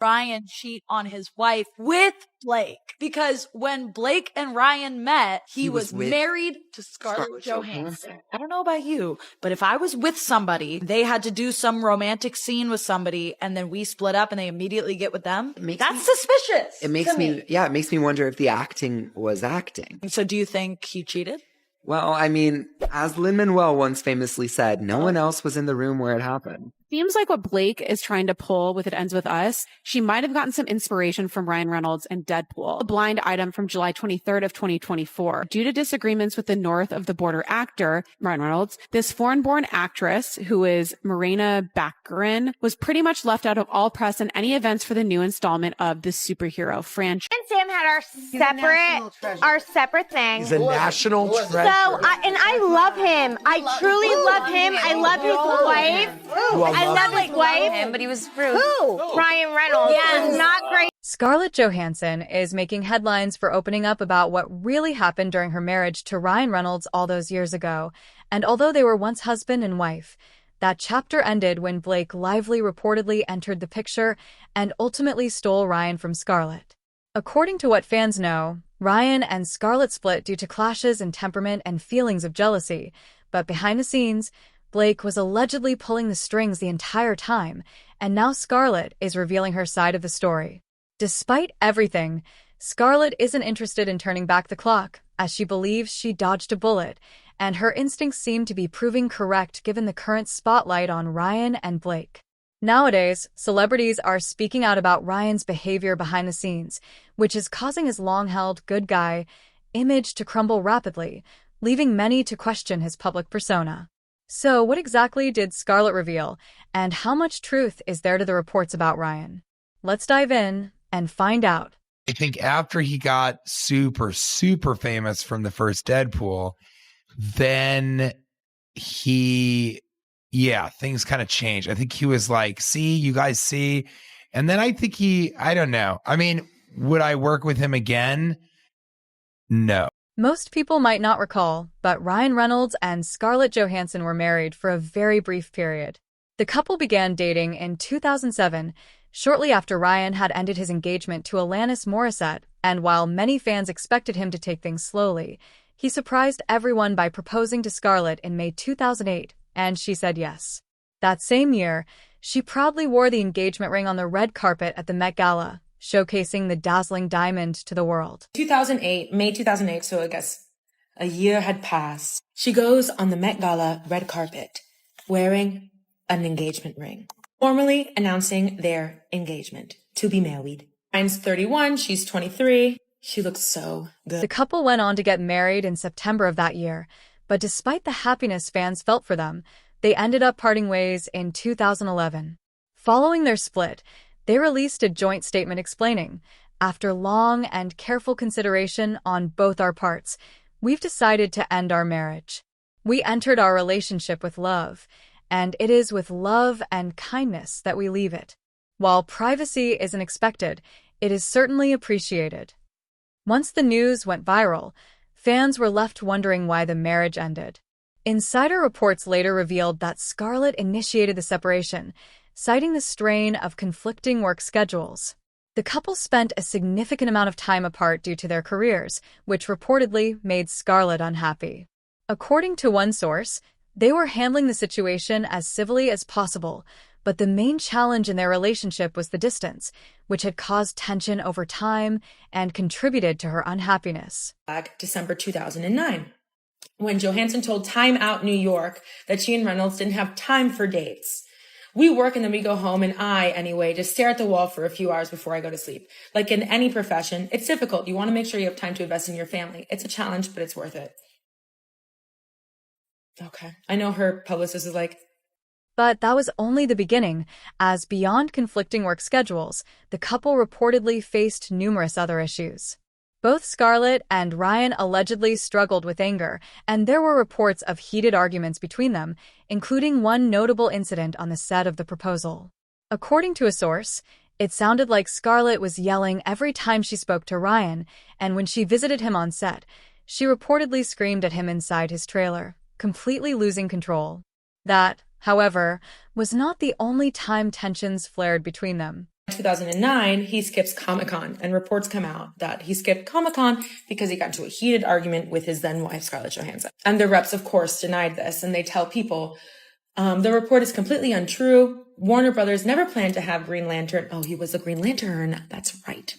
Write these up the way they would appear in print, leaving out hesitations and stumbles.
Ryan cheat on his wife with Blake. Because when Blake and Ryan met, he was married to Scarlett Johansson. I don't know about you, but if I was with somebody, they had to do some romantic scene with somebody, and then we split up and they immediately get with them, that's suspicious. It makes me wonder if the acting was acting. So do you think he cheated? Well, I mean, as Lin-Manuel once famously said, no one else was in the room where it happened. Seems like what Blake is trying to pull with It Ends With Us, she might have gotten some inspiration from Ryan Reynolds and Deadpool. A blind item from July 23rd of 2024. Due to disagreements with the north of the border actor, Ryan Reynolds, this foreign-born actress, who is Marina Baccarin, was pretty much left out of all press and any events for the new installment of the superhero franchise. And Sam had our separate thing. He's a national treasure. So, I love him. I truly love him. I love his wife. I love his wife. But he was rude. Who? Ryan Reynolds. Yeah, was not great. Scarlett Johansson is making headlines for opening up about what really happened during her marriage to Ryan Reynolds all those years ago. And although they were once husband and wife, that chapter ended when Blake Lively reportedly entered the picture and ultimately stole Ryan from Scarlett. According to what fans know, Ryan and Scarlett split due to clashes in temperament and feelings of jealousy, but behind the scenes, Blake was allegedly pulling the strings the entire time, and now Scarlett is revealing her side of the story. Despite everything, Scarlett isn't interested in turning back the clock, as she believes she dodged a bullet, and her instincts seem to be proving correct given the current spotlight on Ryan and Blake. Nowadays, celebrities are speaking out about Ryan's behavior behind the scenes, which is causing his long-held good guy image to crumble rapidly, leaving many to question his public persona. So what exactly did Scarlett reveal, and how much truth is there to the reports about Ryan? Let's dive in and find out. I think after he got super, super famous from the first Deadpool, then things kind of changed. I think he was like, see, you guys see. And then I think I don't know. I mean, would I work with him again? No. Most people might not recall, but Ryan Reynolds and Scarlett Johansson were married for a very brief period. The couple began dating in 2007, shortly after Ryan had ended his engagement to Alanis Morissette, and while many fans expected him to take things slowly, he surprised everyone by proposing to Scarlett in May 2008, and she said yes. That same year, she proudly wore the engagement ring on the red carpet at the Met Gala, showcasing the dazzling diamond to the world. May 2008, so I guess a year had passed. She goes on the Met Gala red carpet wearing an engagement ring, formally announcing their engagement to be married. Ryan's 31, she's 23. She looks so good. The couple went on to get married in September of that year, but despite the happiness fans felt for them, they ended up parting ways in 2011. Following their split, they released a joint statement explaining, "After long and careful consideration on both our parts, we've decided to end our marriage. We entered our relationship with love, and it is with love and kindness that we leave it. While privacy isn't expected, it is certainly appreciated." Once the news went viral, fans were left wondering why the marriage ended. Insider reports later revealed that Scarlett initiated the separation, citing the strain of conflicting work schedules. The couple spent a significant amount of time apart due to their careers, which reportedly made Scarlett unhappy. According to one source, they were handling the situation as civilly as possible, but the main challenge in their relationship was the distance, which had caused tension over time and contributed to her unhappiness. December 2009, when Johansson told Time Out New York that she and Reynolds didn't have time for dates. We work and then we go home, and anyway, just stare at the wall for a few hours before I go to sleep. Like in any profession, it's difficult. You want to make sure you have time to invest in your family. It's a challenge, but it's worth it. Okay. I know her publicist is like... But that was only the beginning, as beyond conflicting work schedules, the couple reportedly faced numerous other issues. Both Scarlett and Ryan allegedly struggled with anger, and there were reports of heated arguments between them, including one notable incident on the set of the proposal. According to a source, it sounded like Scarlett was yelling every time she spoke to Ryan, and when she visited him on set, she reportedly screamed at him inside his trailer, completely losing control. That, however, was not the only time tensions flared between them. In 2009, he skips Comic-Con, and reports come out that he skipped Comic-Con because he got into a heated argument with his then wife, Scarlett Johansson. And the reps, of course, denied this, and they tell people, the report is completely untrue. Warner Brothers never planned to have Green Lantern. Oh, he was a Green Lantern. That's right.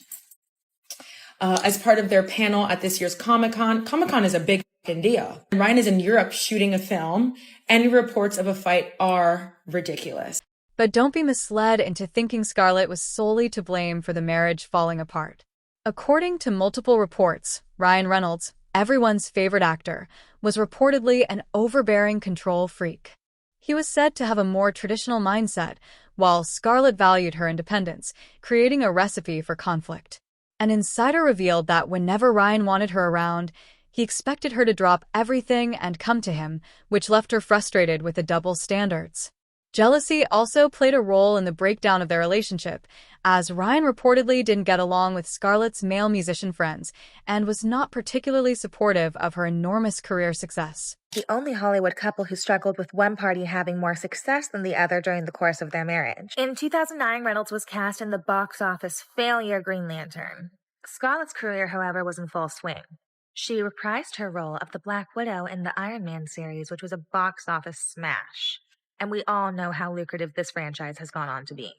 As part of their panel at this year's Comic-Con. Comic-Con is a big deal. Ryan is in Europe shooting a film. Any reports of a fight are ridiculous. But don't be misled into thinking Scarlett was solely to blame for the marriage falling apart. According to multiple reports, Ryan Reynolds, everyone's favorite actor, was reportedly an overbearing control freak. He was said to have a more traditional mindset, while Scarlett valued her independence, creating a recipe for conflict. An insider revealed that whenever Ryan wanted her around, he expected her to drop everything and come to him, which left her frustrated with the double standards. Jealousy also played a role in the breakdown of their relationship, as Ryan reportedly didn't get along with Scarlett's male musician friends and was not particularly supportive of her enormous career success. The only Hollywood couple who struggled with one party having more success than the other during the course of their marriage. In 2009, Reynolds was cast in the box office failure Green Lantern. Scarlett's career, however, was in full swing. She reprised her role of the Black Widow in the Iron Man series, which was a box office smash. And we all know how lucrative this franchise has gone on to be.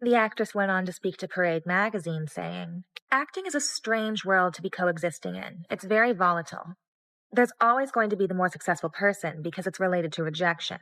The actress went on to speak to Parade magazine, saying, "Acting is a strange world to be coexisting in. It's very volatile. There's always going to be the more successful person because it's related to rejection.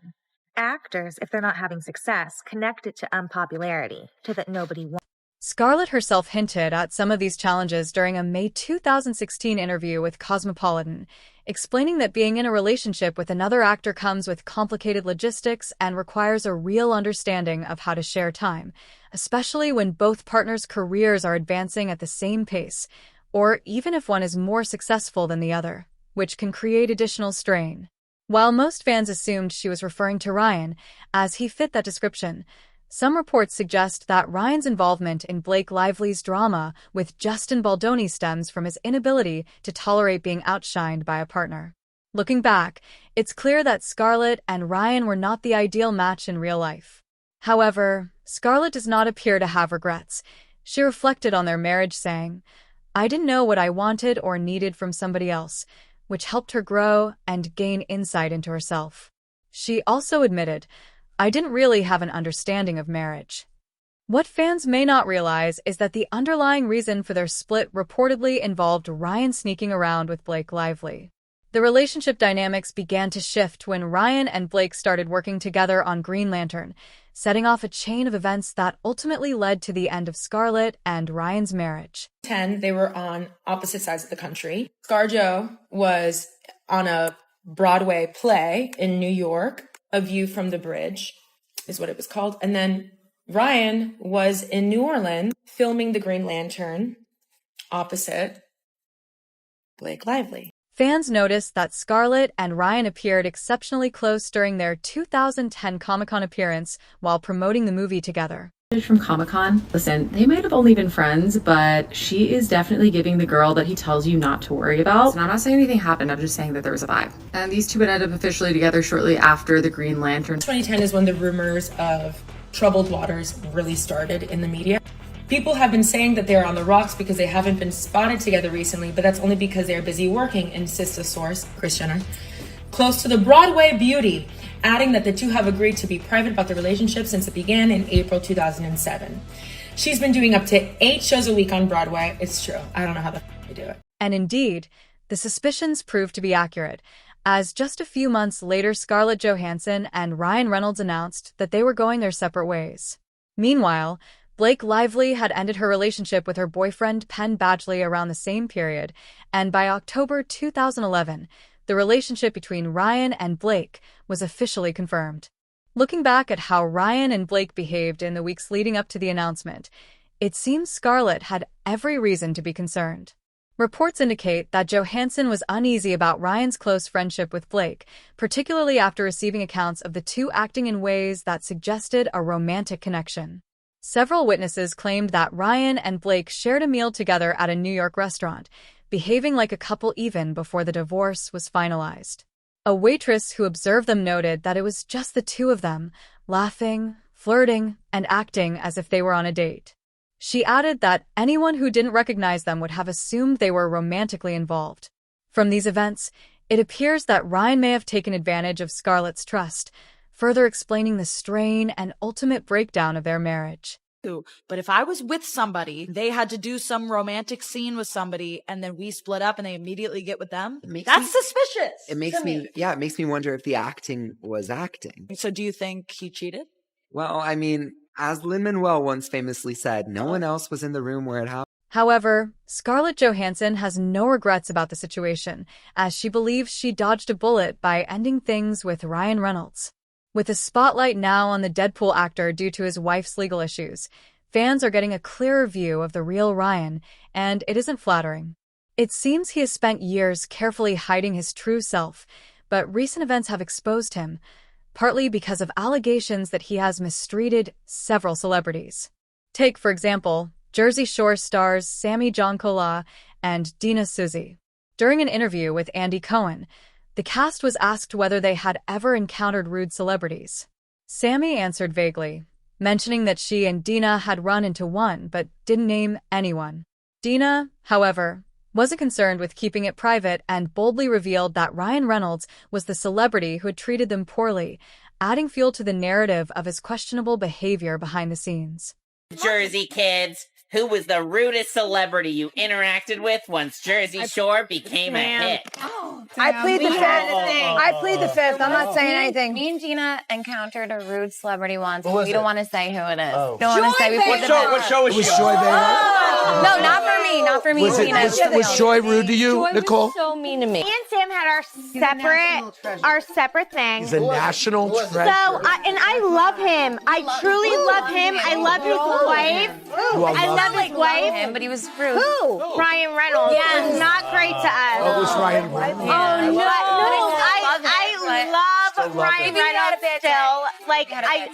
Actors, if they're not having success, connect it to unpopularity, to that nobody wants." Scarlett herself hinted at some of these challenges during a May 2016 interview with Cosmopolitan, explaining that being in a relationship with another actor comes with complicated logistics and requires a real understanding of how to share time, especially when both partners' careers are advancing at the same pace, or even if one is more successful than the other, which can create additional strain. While most fans assumed she was referring to Ryan, as he fit that description, some reports suggest that Ryan's involvement in Blake Lively's drama with Justin Baldoni stems from his inability to tolerate being outshined by a partner. Looking back, it's clear that Scarlett and Ryan were not the ideal match in real life. However, Scarlett does not appear to have regrets. She reflected on their marriage, saying, "I didn't know what I wanted or needed from somebody else," which helped her grow and gain insight into herself. She also admitted, "I didn't really have an understanding of marriage." What fans may not realize is that the underlying reason for their split reportedly involved Ryan sneaking around with Blake Lively. The relationship dynamics began to shift when Ryan and Blake started working together on Green Lantern, setting off a chain of events that ultimately led to the end of Scarlett and Ryan's marriage. They were on opposite sides of the country. ScarJo was on a Broadway play in New York. A View from the Bridge is what it was called. And then Ryan was in New Orleans filming the Green Lantern opposite Blake Lively. Fans noticed that Scarlett and Ryan appeared exceptionally close during their 2010 Comic-Con appearance while promoting the movie together. From Comic-Con, listen, they might have only been friends, but she is definitely giving the girl that he tells you not to worry about. And I'm not saying anything happened, I'm just saying that there was a vibe. And these two would end up officially together shortly after the Green Lantern. 2010 is when the rumors of troubled waters really started in the media. People have been saying that they're on the rocks because they haven't been spotted together recently, but that's only because they're busy working, insists a source, Kris Jenner, close to the Broadway beauty, adding that the two have agreed to be private about the relationship since it began in April 2007. She's been doing up to 8 shows a week on Broadway. It's true. I don't know how they do it. And indeed, the suspicions proved to be accurate, as just a few months later Scarlett Johansson and Ryan Reynolds announced that they were going their separate ways. Meanwhile, Blake Lively had ended her relationship with her boyfriend Penn Badgley around the same period, and by October 2011, the relationship between Ryan and Blake was officially confirmed. Looking back at how Ryan and Blake behaved in the weeks leading up to the announcement, it seems Scarlett had every reason to be concerned. Reports indicate that Johansson was uneasy about Ryan's close friendship with Blake, particularly after receiving accounts of the two acting in ways that suggested a romantic connection. Several witnesses claimed that Ryan and Blake shared a meal together at a New York restaurant, behaving like a couple even before the divorce was finalized. A waitress who observed them noted that it was just the two of them, laughing, flirting, and acting as if they were on a date. She added that anyone who didn't recognize them would have assumed they were romantically involved. From these events, it appears that Ryan may have taken advantage of Scarlett's trust, further explaining the strain and ultimate breakdown of their marriage. But if I was with somebody, they had to do some romantic scene with somebody, and then we split up and they immediately get with them, that's suspicious. It makes me wonder if the acting was acting. So do you think he cheated? Well, I mean, as Lin-Manuel once famously said, no one else was in the room where it happened. However, Scarlett Johansson has no regrets about the situation, as she believes she dodged a bullet by ending things with Ryan Reynolds. With the spotlight now on the Deadpool actor due to his wife's legal issues, fans are getting a clearer view of the real Ryan, and it isn't flattering. It seems he has spent years carefully hiding his true self, but recent events have exposed him, partly because of allegations that he has mistreated several celebrities. Take, for example, Jersey Shore stars Sammy Giancola and Dina Suzy. During an interview with Andy Cohen, the cast was asked whether they had ever encountered rude celebrities. Sammy answered vaguely, mentioning that she and Dina had run into one but didn't name anyone. Dina, however, wasn't concerned with keeping it private and boldly revealed that Ryan Reynolds was the celebrity who had treated them poorly, adding fuel to the narrative of his questionable behavior behind the scenes. Jersey kids, who was the rudest celebrity you interacted with once Jersey Shore became a hit? I plead the fifth. I plead the fifth. I'm not saying anything. Me and Gina encountered a rude celebrity once. We don't want to say who it is. Oh. Don't want to say. What show was she on? No, not for me. Not for me, Gina. Was Joy rude to you, Nicole? So mean to me. Me and Sam had our separate things. He's a national treasure. So, and I love him. I truly love him. I love his wife. I love his wife. Him, but he was rude. Who? Ryan Reynolds. Yeah, was not great to us. Oh, it was Ryan Reynolds. Oh no! I love Ryan Reynolds still. Like I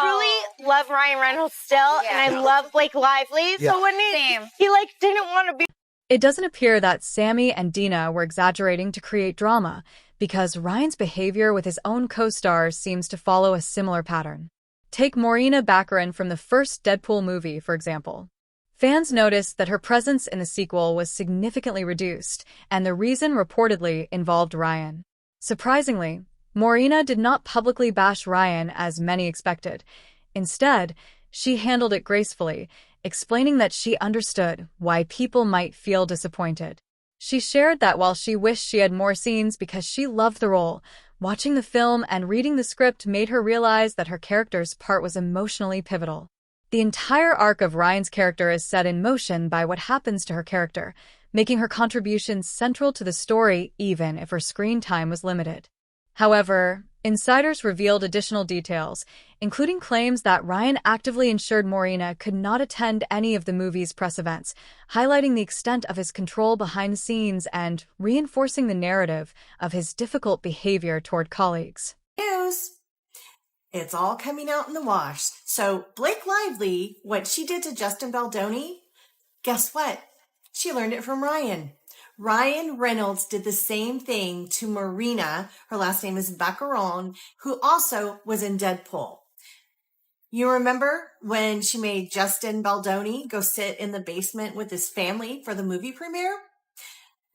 truly love Ryan Reynolds still, and I love Blake Lively. Yeah. So when he like didn't want to be. It doesn't appear that Sammy and Dina were exaggerating to create drama, because Ryan's behavior with his own co-stars seems to follow a similar pattern. Take Morena Baccarin from the first Deadpool movie, for example. Fans noticed that her presence in the sequel was significantly reduced, and the reason reportedly involved Ryan. Surprisingly, Morena did not publicly bash Ryan as many expected. Instead, she handled it gracefully, explaining that she understood why people might feel disappointed. She shared that while she wished she had more scenes because she loved the role, watching the film and reading the script made her realize that her character's part was emotionally pivotal. The entire arc of Ryan's character is set in motion by what happens to her character, making her contribution central to the story even if her screen time was limited. However, insiders revealed additional details, including claims that Ryan actively ensured Morena could not attend any of the movie's press events, highlighting the extent of his control behind the scenes and reinforcing the narrative of his difficult behavior toward colleagues. News. It's all coming out in the wash. So Blake Lively, what she did to Justin Baldoni, guess what? She learned it from Ryan. Ryan Reynolds did the same thing to Morena, her last name is Baccarin, who also was in Deadpool. You remember when she made Justin Baldoni go sit in the basement with his family for the movie premiere?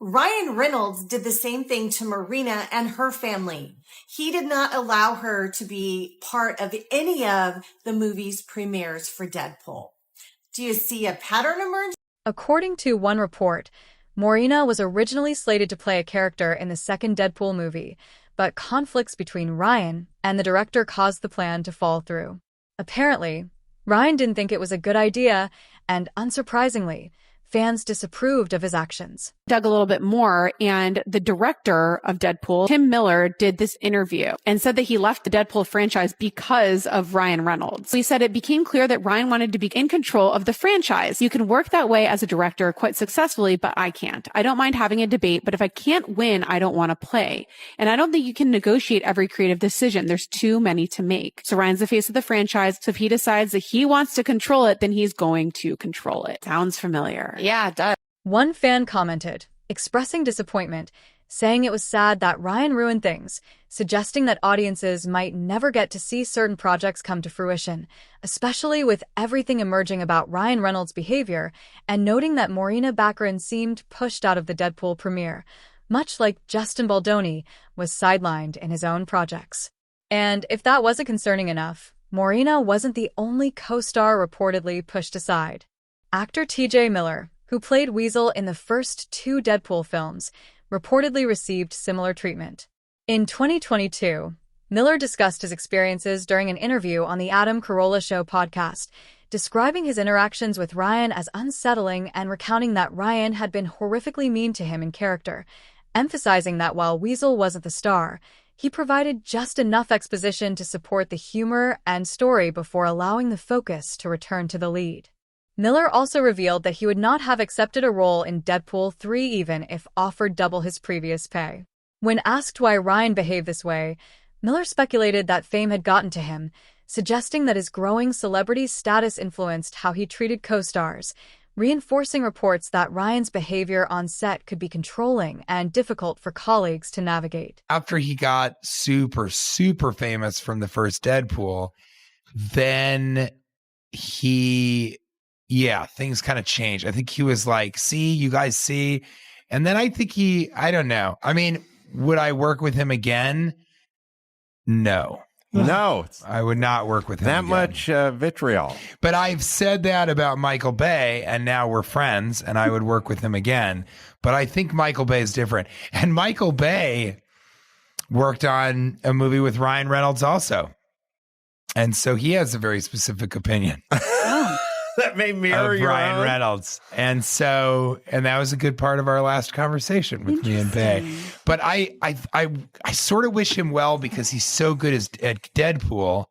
Ryan Reynolds did the same thing to Morena and her family. He did not allow her to be part of any of the movie's premieres for Deadpool. Do you see a pattern emerge? According to one report, Morena was originally slated to play a character in the second Deadpool movie, but conflicts between Ryan and the director caused the plan to fall through. Apparently, Ryan didn't think it was a good idea, and unsurprisingly, fans disapproved of his actions. Dug a little bit more, and the director of Deadpool, Tim Miller, did this interview and said that he left the Deadpool franchise because of Ryan Reynolds. He said it became clear that Ryan wanted to be in control of the franchise. You can work that way as a director quite successfully, but I can't. I don't mind having a debate, but if I can't win, I don't want to play. And I don't think you can negotiate every creative decision. There's too many to make. So Ryan's the face of the franchise. So if he decides that he wants to control it, then he's going to control it. Sounds familiar. Yeah, it does. One fan commented, expressing disappointment, saying it was sad that Ryan ruined things, suggesting that audiences might never get to see certain projects come to fruition, especially with everything emerging about Ryan Reynolds' behavior, and noting that Morena Baccarin seemed pushed out of the Deadpool premiere, much like Justin Baldoni was sidelined in his own projects. And if that wasn't concerning enough, Morena wasn't the only co-star reportedly pushed aside. Actor T.J. Miller, who played Weasel in the first 2 Deadpool films, reportedly received similar treatment. In 2022, Miller discussed his experiences during an interview on the Adam Carolla Show podcast, describing his interactions with Ryan as unsettling and recounting that Ryan had been horrifically mean to him in character, emphasizing that while Weasel wasn't the star, he provided just enough exposition to support the humor and story before allowing the focus to return to the lead. Miller also revealed that he would not have accepted a role in Deadpool 3 even if offered double his previous pay. When asked why Ryan behaved this way, Miller speculated that fame had gotten to him, suggesting that his growing celebrity status influenced how he treated co-stars, reinforcing reports that Ryan's behavior on set could be controlling and difficult for colleagues to navigate. After he got super, super famous from the first Deadpool, then things kind of changed. I think he was like, see, you guys see. And then I think I don't know. I mean, would I work with him again? No. No. I would not work with him that again. much vitriol. But I've said that about Michael Bay, and now we're friends, and I would work with him again. But I think Michael Bay is different. And Michael Bay worked on a movie with Ryan Reynolds also. And so he has a very specific opinion. That may mirror your Ryan own. Reynolds. And that was a good part of our last conversation with me and Bay. But I sort of wish him well because he's so good at Deadpool.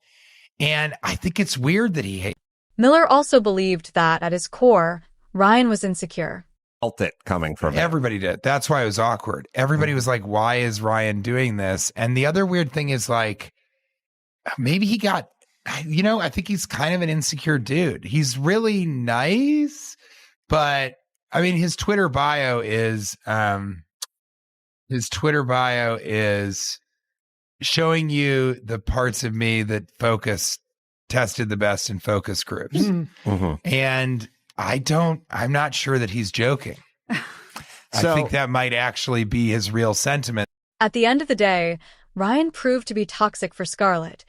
And I think it's weird that he hates. Miller also believed that, at his core, Ryan was insecure. Felt it coming from him. Everybody did. That's why it was awkward. Everybody was like, why is Ryan doing this? And the other weird thing is like, maybe he got, I think he's kind of an insecure dude. He's really nice, but I mean, his Twitter bio is showing you the parts of me that tested the best in focus groups. Mm-hmm. And I'm not sure that he's joking. I think that might actually be his real sentiment. At the end of the day, Ryan proved to be toxic for Scarlett.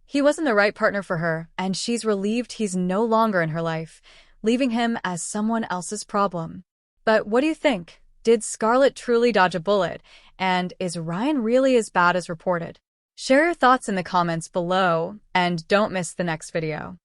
He wasn't the right partner for her, and she's relieved he's no longer in her life, leaving him as someone else's problem. But what do you think? Did Scarlett truly dodge a bullet? And is Ryan really as bad as reported? Share your thoughts in the comments below, and don't miss the next video.